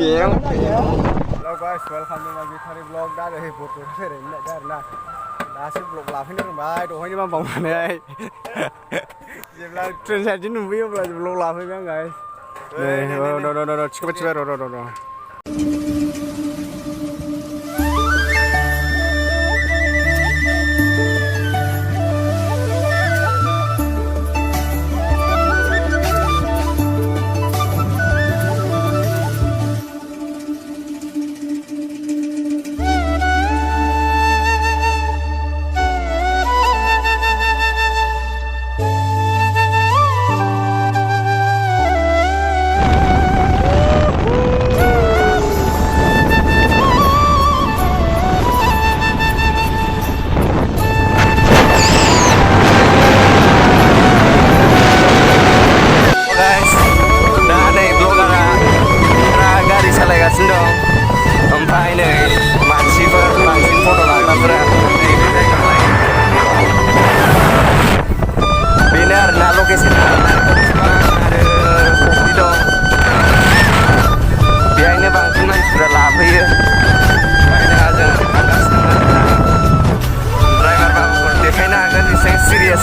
Siang. Hello guys, welcome to my Vitari vlog. Đã được hiệp một rồi thế đấy lại ra là đã xếp vlog làm hết nước bài đồ như băng bóng này. Giờ là trên xe chính video là vlog làm hết mấy người. Này, đồ chiếc đồ.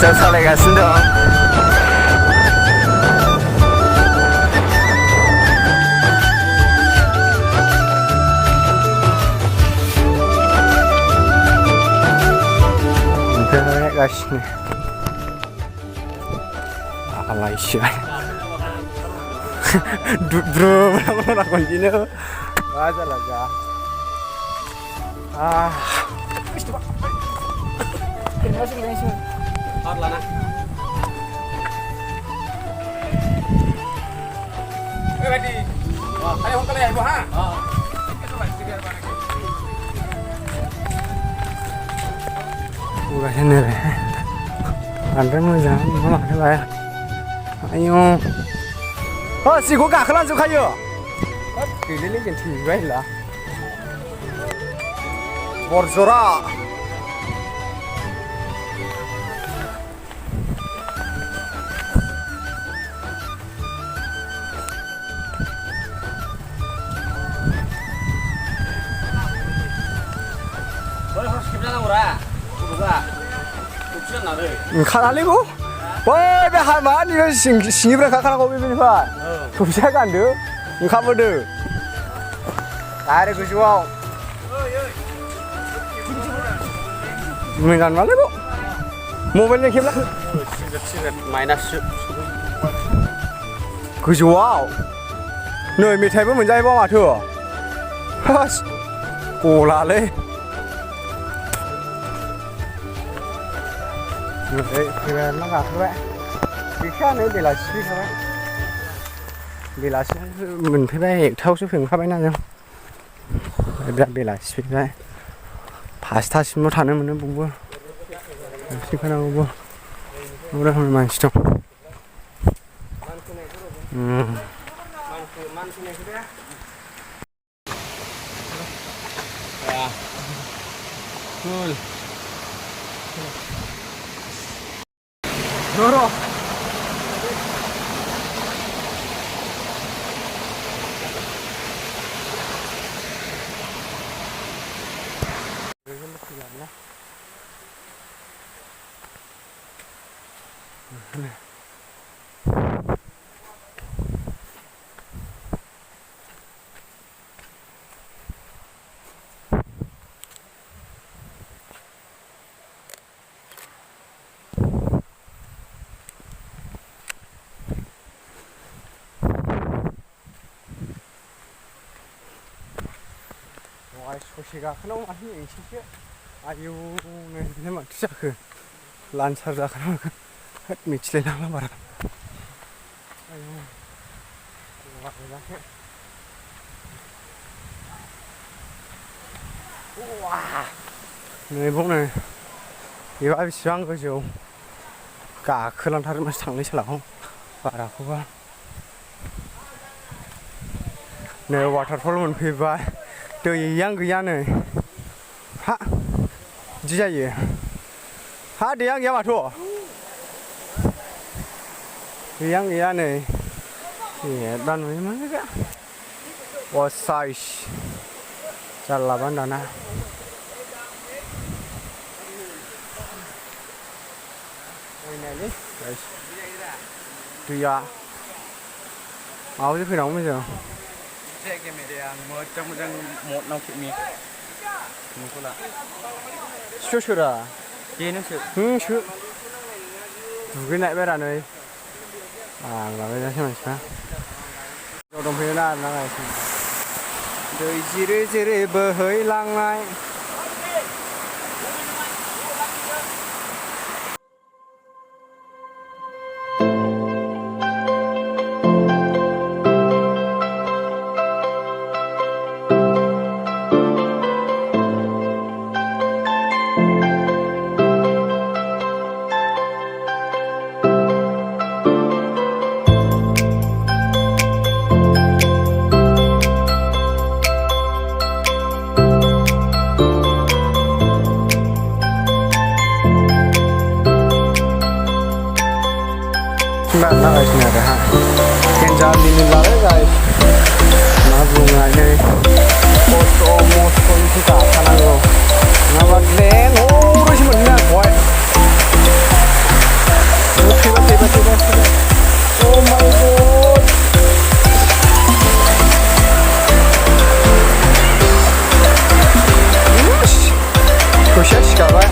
Saya salah dong. Udah guys nih. Alay sih. Bro, berapa continue? Aja lah ya. Masuk. Lana. Ready. Ayo hong kali ibu ha. Bukan ini deh. Andre moja, mana kelai? Ayo. Oh, si gua gak kelan suka yo. Keliling kan tinggal lah. Borzora. Kanali bu, wah behar mana ni sini berapa kan kau beli pak? Susah kan tu, engkau bodoh. Tarik ke jual. Mengan mana bu? Mobilnya kemana? Minus. Ke jual. Noi mitai pun menjadi bawa tu. Has, kola le. Đấy, thì là nó gặp các bạn. Cái khác nữa để là suy các bạn. Để là mình thấy đây thâu số phim các bạn nào không? Để là suy các bạn. 파스타 심어 타는 분은 뭐 시간하고 뭐 뭐라 하면 많시죠. 야, 둘. 열어. 소시가 그놈 아니 이시게 아유 네 막 진짜 그 란차다 그러면 그 미치래 나가 말아 아유 우와 này bóng này thì bãi xoang cơ chiều cả khơi lan thắt mà thẳng lấy chả không và đã không qua nếu waterfall mình phi vai từ yang cái yang này ha gì vậy ha đi yang mà thua yang cái yang này thì đan với mấy cái Wasaish. Jalaban dana. Ini guys. Tuya. Mau chứ khi nào bây giờ? Xe cái mẹ đây mở trong một nông thị miệt. Một số là. Sure à? Gì nữa chứ? Sure. Cái này bây giờ này. À là bây giờ xem sao. Rồi đồng phía nào này. Đời chỉ bờ hơi lang này. Nah guys, ini ada yang jalan di luar guys. Nah bunga ini foto itu tak sana lo. Nah bagian udah sih mana boy. Tiba. Oh my god. Khusus kawan.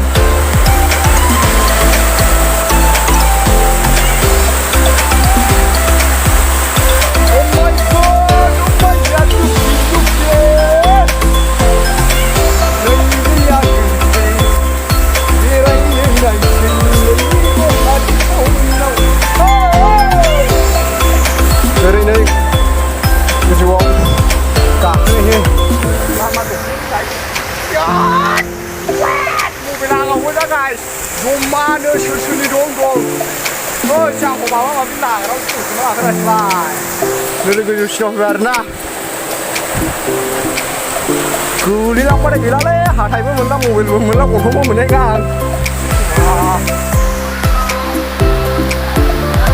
Mana susu dong. Oh, siapa bawa nggak bilang, kalau itu semua keras lah. Dulu gue Yusuf Warna. Kuli lang pada gila le, hatai pun menang mobil pun menang, mobil pun menang.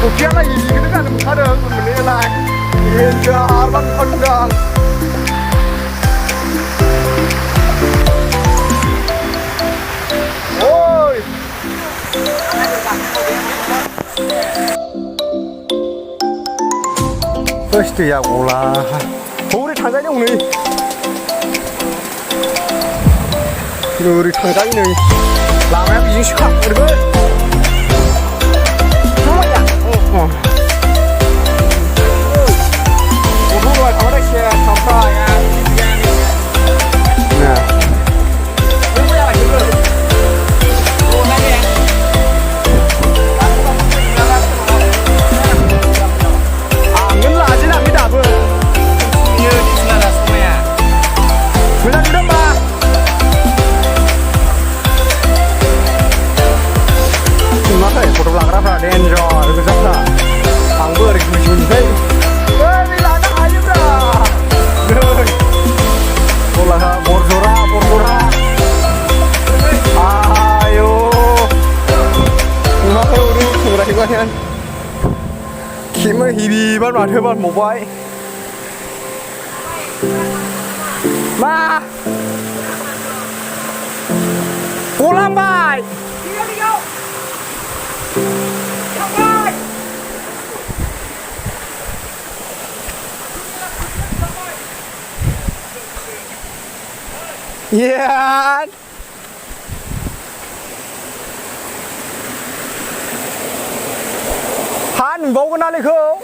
Ukian lagi, kita kan ada menang lah. Iya, abang kondang. First ya bola. 우리 당장이 오늘. 우리 당장이네. 라면 비징 시카. 그리고 뭐야? 오버가 가만히 있어. 덤파야. 네. 뭐야 이거? Kimmer hibi bắt vào thêm một vậy ba pulang bay yeah. Han vô cái nào đi không?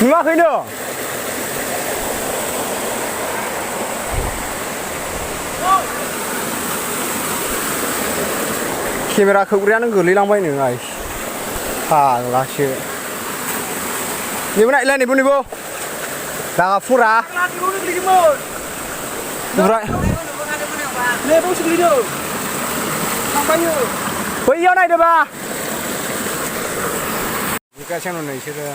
Ngã khi nữa. Camera không ra nó gửi lên bay nữa này. À là chuyện. Như thế này lên đi vô. Dah fura. Fura. Lê bố xử lý được. Không bao nhiêu. Bây giờ này được ba. Những cái xem này chưa được.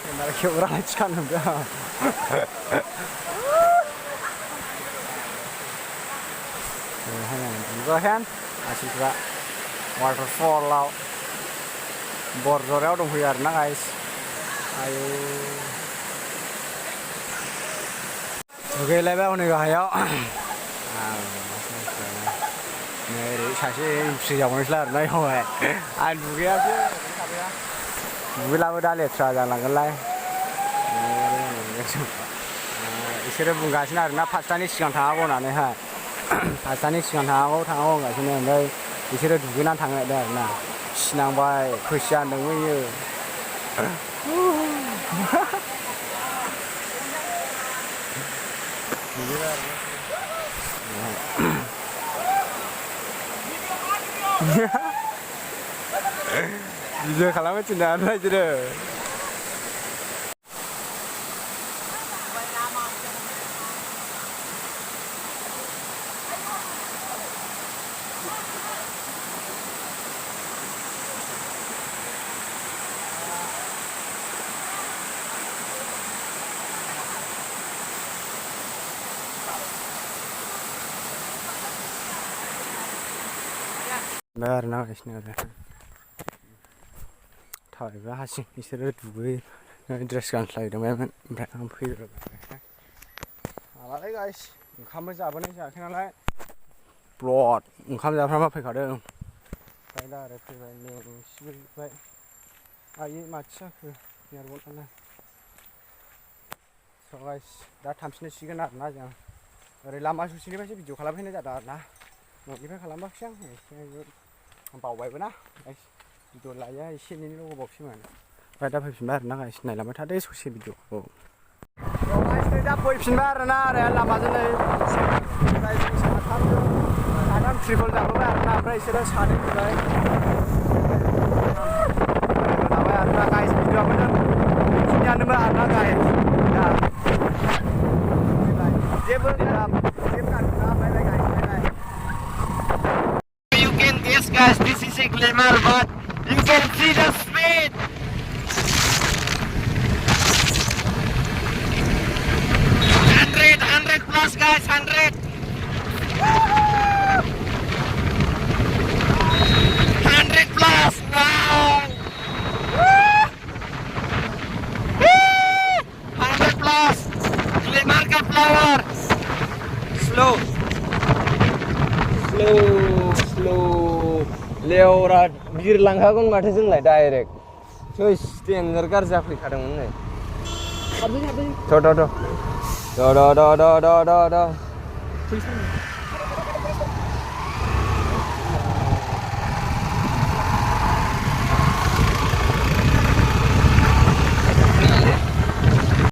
Em đã kêu ra chăn không được. नुगोन मानसिफ्रा वाटारफलाव बरजरायाव दंफैयो आरोना guys आयु दुगैलायबाय हनै गाहायाव नै ओरै सासे एन्ट्रि जाबावनोसैलाय आरोना बेवहाय आं दुगैयासै दुगैलाबो दा लेथ्रा जालांगोनलाय बिसोरो बुंगासिनो आरोना 5टानि सिगां थांनांगौ होननानैहाय 5टानि सिगां थांनांगौ होनगासिनो ओमफ्राय बिसोरो दुगैनानै थांनो नागिरदों आरोना सिनांबाय फैसा नोंहैयो भिडिअ खालामनो थिनदों आरोना बिसोरो दा आरोना गासिनो आरो थाबायबा हारसिं बिसोरो दुगैयो ड्रेस गानस्लायदोंमोन ओमफ्राय आं फैग्रोबाय माबालाय गाइस ओंखामबो जाबोनाय जायाखै नालाय ब्लद ओंखाम जाफ्रामा फैखादों ओमफ्राय दा आरो फैबाय मेंसिबाय आयै माथो जाखो नेरबथानो स' गाइस दा थांफिनसिगोन आरोना जों ओरै लामा ससेनिफ्रायसो भिडिअ खालामफैनाय जादों आरोना न'निफ्राय खालामाखिसै आं एसे बावबायबो ना गाइस भिडिअ लाया एसे एनैल' गोबावसैमोन ओमफ्राय दा फैफिनबाय आरोना गाइस नायलांबाय थादो ससे भिडिअखौ गाइस नै दा फैफिनबाय आरोना ओरै लामाजों नै साथाम ट्रिपल जाबोबाय आरोना ओमफ्राय बिसोरो सानै फैबाय लाबाय आरोना गाइस भिडिअआबो जों बेखिनियानोमोन आरोना गाइस दा जेबो Yes guys, this is a glamour, but you can see the speed. 100 plus guys, 100. 100 plus, wow. 100 plus, glamour ka flower. Slow. लेवरा बिरलांखागोन माथो जोंलाय डाइरेक्ट सैस डेन्जार गाज्रि जाफैखादोंमोन नै थ'